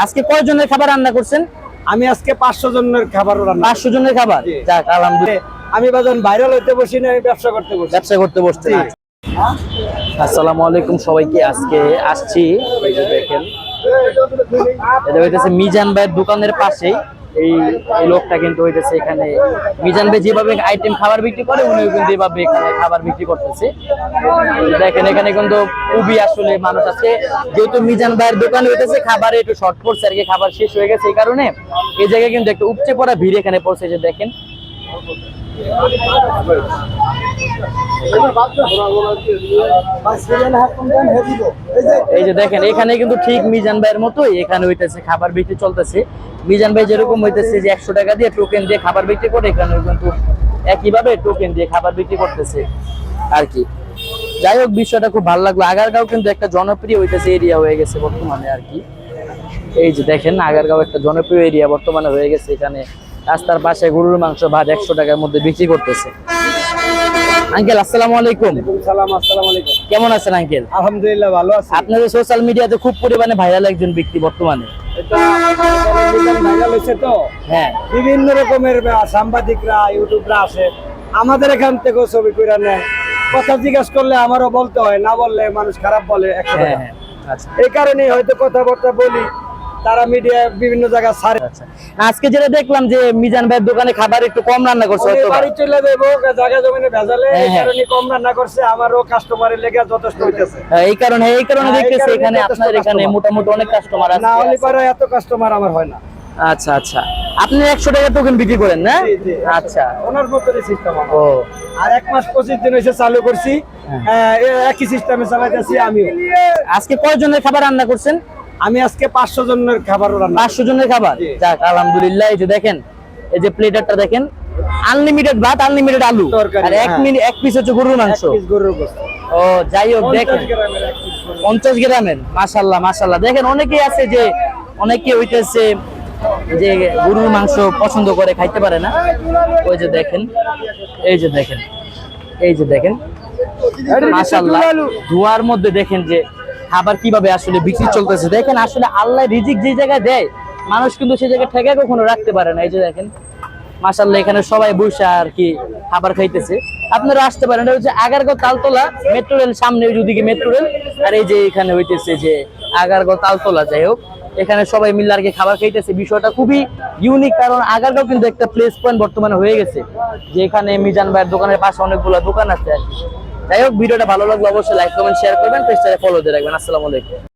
আজকে কয়জনের খাবার রান্না করছেন? আমি আজকে 500 জনের খাবার রান্না। 500 জনের খাবার? যাক আলহামদুলিল্লাহ। আমি বাজান ভাইরাল হইতে বসি না, আমি ব্যবসা করতে বসি। ব্যবসা করতে বসছেন? আসসালামু আলাইকুম সবাইকে। আজকে আসছি, এই যে দেখেন এটা হইতেছে মিজান ভাইয়ের দোকানের পাশেই। এই লোকটা কিন্তু হইতেছে এখানে মিজান ভাই যেভাবে আইটেম খাবার বিক্রি করে উনিও কিন্তু এভাবে এখানে খাবার বিক্রি করতেছে। দেখেন এখানে কিন্তু খুবই আসলে মানুষ আছে, যেহেতু মিজান ভাইয়ের দোকান হইতেছে খাবারে একটু শর্ট পড়ছে আর কি, খাবার শেষ হয়ে গেছে, এই কারণে এই জায়গায় কিন্তু একটা উপচে পড়া ভিড় এখানে পড়ছে। যে দেখেন এই যে দেখেন এখানে কিন্তু ঠিক মিজান ভাইয়ের মতোই এখানে হইতেছে খাবার বিক্রি চলতেছে। মিজান ভাই যেরকম হইতেছে যে 100 টাকা দিয়ে টোকেন দিয়ে খাবার বিক্রি করে, এখানে কিন্তু একইভাবে টোকেন দিয়ে খাবার বিক্রি করতেছে আর কি। যাই হোক, বিষয়টা খুব ভালো লাগলো। আগারগাঁও কিন্তু একটা জনপ্রিয় হইতেছে এরিয়া হয়ে গেছে বর্তমানে আর কি। এই যে দেখেন আগারগাঁও একটা জনপ্রিয় এরিয়া বর্তমানে হয়ে গেছে। এখানে রাস্তার পাশে গরুর মাংস ভাত 100 টাকার মধ্যে বিক্রি করতেছে। আঙ্কেল আসসালামু আলাইকুম। সালাম, আসসালামু আলাইকুম। কেমন আছেন আঙ্কেল? আলহামদুলিল্লাহ ভালো আছি। আপনাদের সোশ্যাল মিডিয়াতে খুব পরিমাণে ভাইরাল একজন ব্যক্তি বর্তমানে। এটা ভাইরাল হয়েছে তো, হ্যাঁ, বিভিন্ন রকমের সাংবাদিকরা ইউটিউবরা আসে, আমাদের এখান থেকেও ছবি করে নেয়। কথা জিজ্ঞেস করলে আমারও বলতে হয়, না বললে মানুষ খারাপ বলে। হ্যাঁ, আচ্ছা। এই কারণে হয়তো কথাবার্তা বলি, তারা মিডিয়া বিভিন্ন জায়গায় ছাড়ে। আচ্ছা, আজকে যেটা দেখলাম যে মিজান ভাইয়ের দোকানে খাবার একটু কম রান্না করছে, হয়তো বাড়ি চলে যাবো জায়গা জমিনে ভেজালে, এই হ্যাঁ। কারণে কম রান্না করছে। আমারও কাস্টমারের লেগে যথেষ্ট হইতেছে। এই কারণে দেখতেছি এখানে আপনাদের এখানে মোটামুটি অনেক কাস্টমার আছে। না হলে পারে এত কাস্টমার আমার হয় না। আচ্ছা আচ্ছা, আপনি 100 টাকা টোকেন বিক্রি করেন না? আচ্ছা, ওনার মতনই সিস্টেম আমার। ও, আর 1 মাস 25 দিন হয়েছে চালু করছি, একই সিস্টেমে চালাইতেছি আমিও। আজকে কয়জনের খাবার রান্না করছেন? আমি আজকে 500 জনের খাবার রান্না। 500 জনের খাবার? যাক আলহামদুলিল্লাহ। এই যে দেখেন এই যে প্লেটারটা দেখেন, আনলিমিটেড ভাত, আনলিমিটেড আলু, আর এক পিস হচ্ছে গরুর মাংস। গরুর গোশত। ও যাই হোক, দেখেন 50 গ্রামের। মাশাআল্লাহ মাশাআল্লাহ। দেখেন অনেকেই আছে যে অনেকে হইতেছে যে গরুর মাংস পছন্দ করে, খাইতে পারে না। ওই যে দেখেন, এই যে দেখেন, এই যে দেখেন মাশাআল্লাহ, ধোয়ার মধ্যে দেখেন যে খাবার কিভাবে আসলে বিক্রি চলতেছে। দেখেন আসলে আল্লাহ রিজিক যে জায়গায় দেয়, মানুষ কিন্তু সেই জায়গায় ঠেকা কখনো রাখতে পারে না। এই যে দেখেন মাশাআল্লাহ, এখানে সবাই বসে আর কি খাবার খাইতেছে। আপনারা আসতে পারেন। এটা হচ্ছে আগারগাঁও তালতলা মেট্রো রেল সামনে, ওইদিকে মেট্রো রেল, আর এই যে এখানে হইতেছে যে আগারগাঁও তালতলা। যাই হোক, এখানে সবাই মিলে আর কি খাবার খাইতেছে। বিষয়টা খুবই ইউনিক, কারণ আগারগাঁও কিন্তু একটা প্লেস পয়েন্ট বর্তমানে হয়ে গেছে, যে এখানে মিজান ভাইয়ের দোকানের পাশে অনেকগুলো দোকান আছে আর কি। যাই হোক, ভিডিওটা ভালো লাগলো অবশ্যই লাইক কমেন্ট শেয়ার করবেন, পেজটাকে ফলো দিয়ে রাখবেন। আসসালামু আলাইকুম।